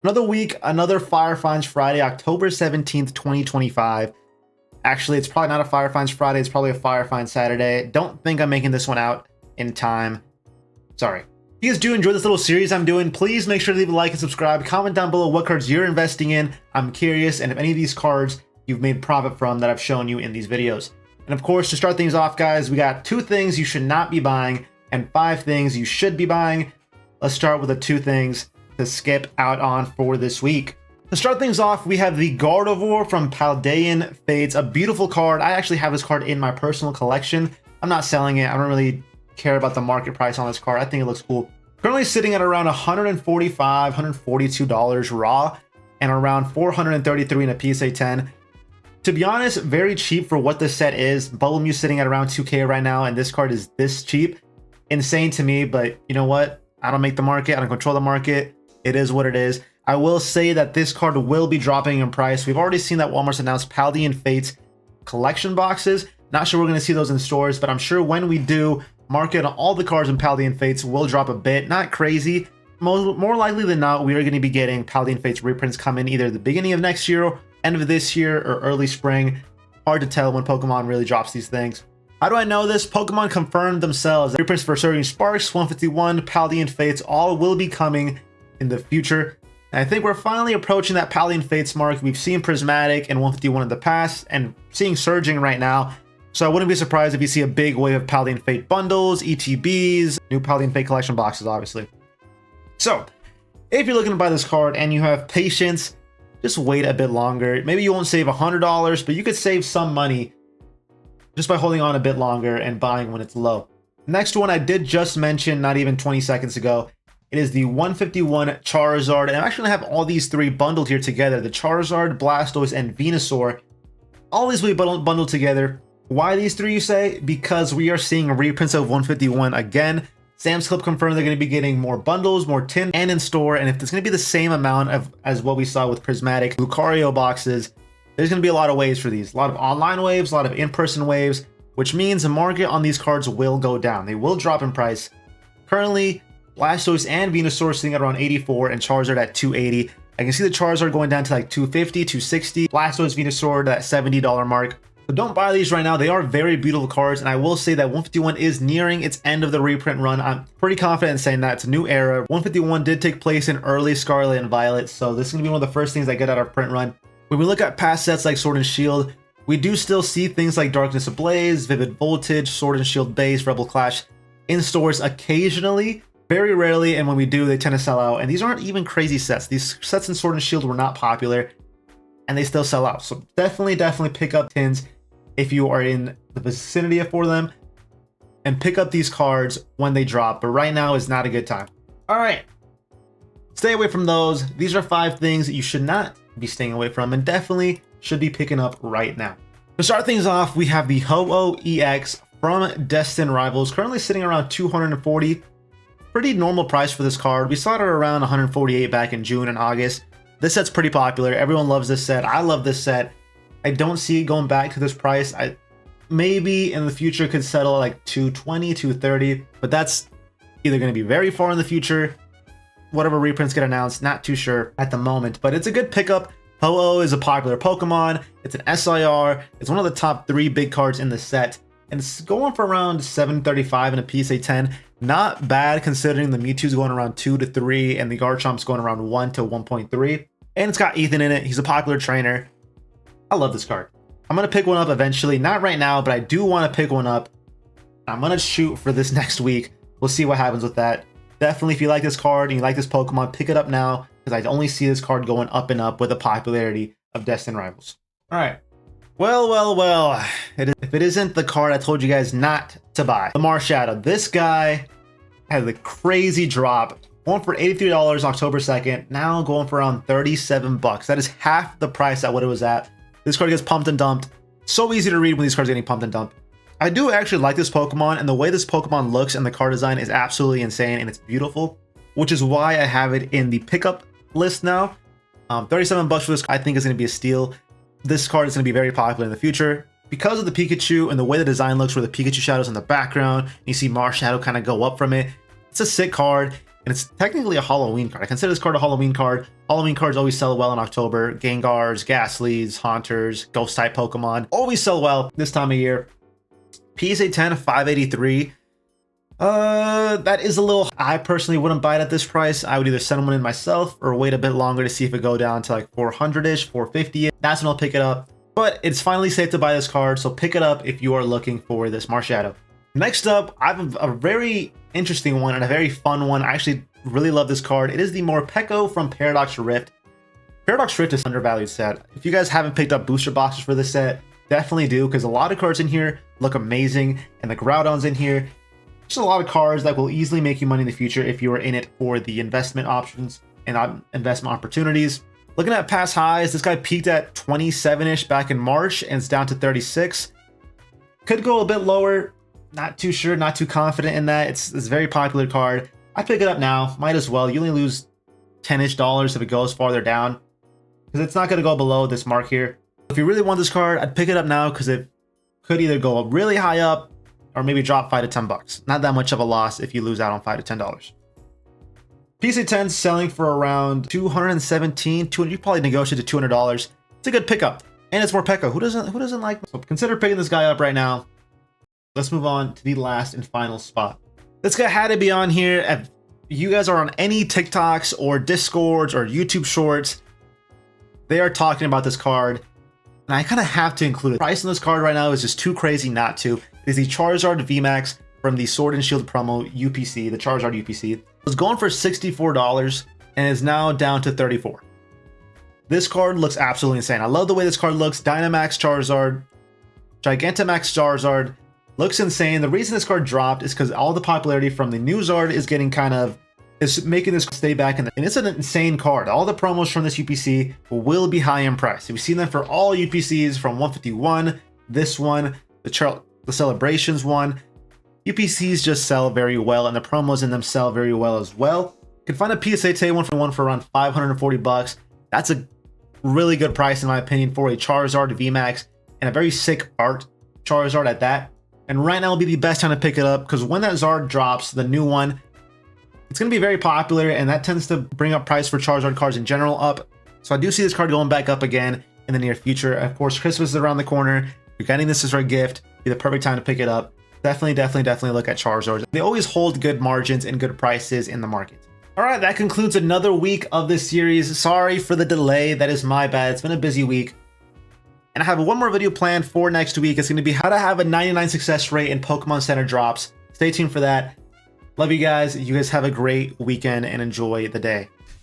Another week, another Fire Finds Friday, October 17th, 2025. Actually, it's probably not a Fire Finds Friday. It's probably a Fire Finds Saturday. Don't think I'm making this one out in time. Sorry. If you guys do enjoy this little series I'm doing, please make sure to leave a like and subscribe. Comment down below what cards you're investing in. I'm curious, and if any of these cards you've made profit from that I've shown you in these videos. And of course, to start things off, guys, we got 2 things you should not be buying and 5 things you should be buying. Let's start with the 2 things to skip out on for this week. To start things off, we have the Gardevoir from Paldean Fates, a beautiful card. I actually have this card in my personal collection. I'm not selling it. I don't really care about the market price on this card. I think it looks cool. Currently sitting at around $145, $142 raw and around $433 in a PSA 10. To be honest, very cheap for what this set is. Bubble Mew sitting at around 2K right now, and this card is this cheap. Insane to me, but you know what? I don't make the market. I don't control the market. It is what it is. I will say that this card will be dropping in price. We've already seen that Walmart's announced Paldean Fates collection boxes. Not sure we're going to see those in stores, but I'm sure when we do, market on all the cards in Paldean Fates will drop a bit. Not crazy. More likely than not, we are going to be getting Paldean Fates reprints coming either the beginning of next year, end of this year, or early spring. Hard to tell when Pokemon really drops these things. How do I know this? Pokemon confirmed themselves. Reprints for Surging Sparks, 151, Paldean Fates, all will be coming in the future. And I think we're finally approaching that Paldean Fates mark. We've seen Prismatic and 151 in the past, and seeing Surging right now. So I wouldn't be surprised if you see a big wave of Paldean Fate bundles, ETBs, new Paldean Fate collection boxes, obviously. So, if you're looking to buy this card and you have patience, just wait a bit longer. Maybe you won't save $100, but you could save some money just by holding on a bit longer and buying when it's low. Next one I did just mention not even 20 seconds ago. It is the 151 Charizard, and I'm actually going to have all these 3 bundled here together. The Charizard, Blastoise, and Venusaur. All these will be bundled together. Why these 3, you say? Because we are seeing reprints of 151 again. Sam's Club confirmed they're going to be getting more bundles, more tin, and in store. And if it's going to be the same amount as what we saw with Prismatic Lucario boxes, there's going to be a lot of waves for these. A lot of online waves, a lot of in-person waves, which means the market on these cards will go down. They will drop in price. Currently, Blastoise and Venusaur sitting at around 84 and Charizard at 280. I can see the Charizard going down to like 250, 260. Blastoise, Venusaur, that $70 mark. So don't buy these right now. They are very beautiful cards, and I will say that 151 is nearing its end of the reprint run. I'm pretty confident in saying that. It's a new era. 151 did take place in early Scarlet and Violet, so this is going to be one of the first things that get out of print run. When we look at past sets like Sword and Shield, we do still see things like Darkness Ablaze, Vivid Voltage, Sword and Shield Base, Rebel Clash in stores occasionally. Very rarely, and when we do, they tend to sell out. And these aren't even crazy sets. These sets in Sword and Shield were not popular, and they still sell out. So definitely pick up tins if you are in the vicinity for them, and pick up these cards when they drop. But right now is not a good time. All right, stay away from those. These are 5 things that you should not be staying away from, and definitely should be picking up right now. To start things off, we have the Ho-Oh EX from Destined Rivals, currently sitting around 240. Pretty normal price for this card. We saw it at around 148 back in June and August. This set's pretty popular. Everyone loves this set. I love this set. I don't see it going back to this price. I maybe in the future could settle at like 220, 230, but that's either going to be very far in the future. Whatever reprints get announced, not too sure at the moment, but it's a good pickup. Ho-Oh is a popular Pokemon. It's an SIR. It's one of the top 3 big cards in the set, and it's going for around 735 in a PSA 10. Not bad considering the Mewtwo's going around 2 to 3 and the Garchomp's going around 1 to 1.3. And it's got Ethan in it. He's a popular trainer. I love this card. I'm going to pick one up eventually. Not right now, but I do want to pick one up. I'm going to shoot for this next week. We'll see what happens with that. Definitely, if you like this card and you like this Pokemon, pick it up now, because I only see this card going up and up with the popularity of Destined Rivals. All right. Well. If it isn't the card I told you guys not to buy, the Marshadow. This guy had a crazy drop, going for $83 October 2nd, now going for around 37 bucks. That is half the price at what it was at. This card gets pumped and dumped. So easy to read when these cards are getting pumped and dumped. I do actually like this Pokemon, and the way this Pokemon looks and the card design is absolutely insane, and it's beautiful, which is why I have it in the pickup list now. 37 bucks for this, I think, is going to be a steal. This card is going to be very popular in the future because of the Pikachu and the way the design looks, where the Pikachu shadows in the background. You see Marshadow kind of go up from it. It's a sick card. and it's technically a Halloween card. I consider this card a Halloween card. Halloween cards always sell well in October. Gengars, Ghastlies, Haunters, Ghost-type Pokemon always sell well this time of year. PSA 10, 583. That is a little... I personally wouldn't buy it at this price. I would either send one in myself or wait a bit longer to see if it go down to like 400-ish, 450. That's when I'll pick it up. But it's finally safe to buy this card, so pick it up if you are looking for this Marshadow. Next up, I have a very interesting one and a very fun one. I actually really love this card. It is the Morpeko from Paradox Rift. Paradox Rift is an undervalued set. If you guys haven't picked up booster boxes for this set, definitely do, because a lot of cards in here look amazing, and the Groudon's in here. Just a lot of cards that will easily make you money in the future if you are in it for the investment options and investment opportunities. Looking at past highs, this guy peaked at 27-ish back in March, and it's down to 36. Could go a bit lower. Not too sure, not too confident in that. It's a very popular card. I'd pick it up now. Might as well. You only lose $10-ish if it goes farther down, because it's not going to go below this mark here. If you really want this card, I'd pick it up now, because it could either go really high up or maybe drop $5 to $10. Not that much of a loss if you lose out on $5 to $10. PSA 10 selling for around $217, $200. You probably negotiate to $200. It's a good pickup, and it's Morpeko. Who doesn't like? So consider picking this guy up right now. Let's move on to the last and final spot. This guy had to be on here. If you guys are on any TikToks or Discords or YouTube Shorts, they are talking about this card, and I kind of have to include it. The price on this card right now is just too crazy not to. It is the Charizard VMAX from the Sword and Shield promo UPC, the Charizard UPC. It was going for $64 and is now down to $34. This card looks absolutely insane. I love the way this card looks. Dynamax Charizard, Gigantamax Charizard. Looks insane. The reason this card dropped is because all the popularity from the new Zard is getting is making this stay back and it's an insane card. All the promos from this UPC will be high in price. We've seen them for all UPCs from 151, this one, the Celebrations one. UPCs just sell very well, and the promos in them sell very well as well. You can find a PSA Tay one for around $540. That's a really good price in my opinion for a Charizard VMAX, and a very sick art Charizard at that. And right now will be the best time to pick it up, because when that Zard drops, the new one, it's going to be very popular, and that tends to bring up price for Charizard cards in general up. So I do see this card going back up again in the near future. Of course, Christmas is around the corner. You're getting this as a gift. Be the perfect time to pick it up. Definitely look at Charizard. They always hold good margins and good prices in the market. All right, that concludes another week of this series. Sorry for the delay. That is my bad. It's been a busy week. And I have one more video planned for next week. It's going to be how to have a 99 success rate in Pokemon Center drops. Stay tuned for that. Love you guys. You guys have a great weekend and enjoy the day.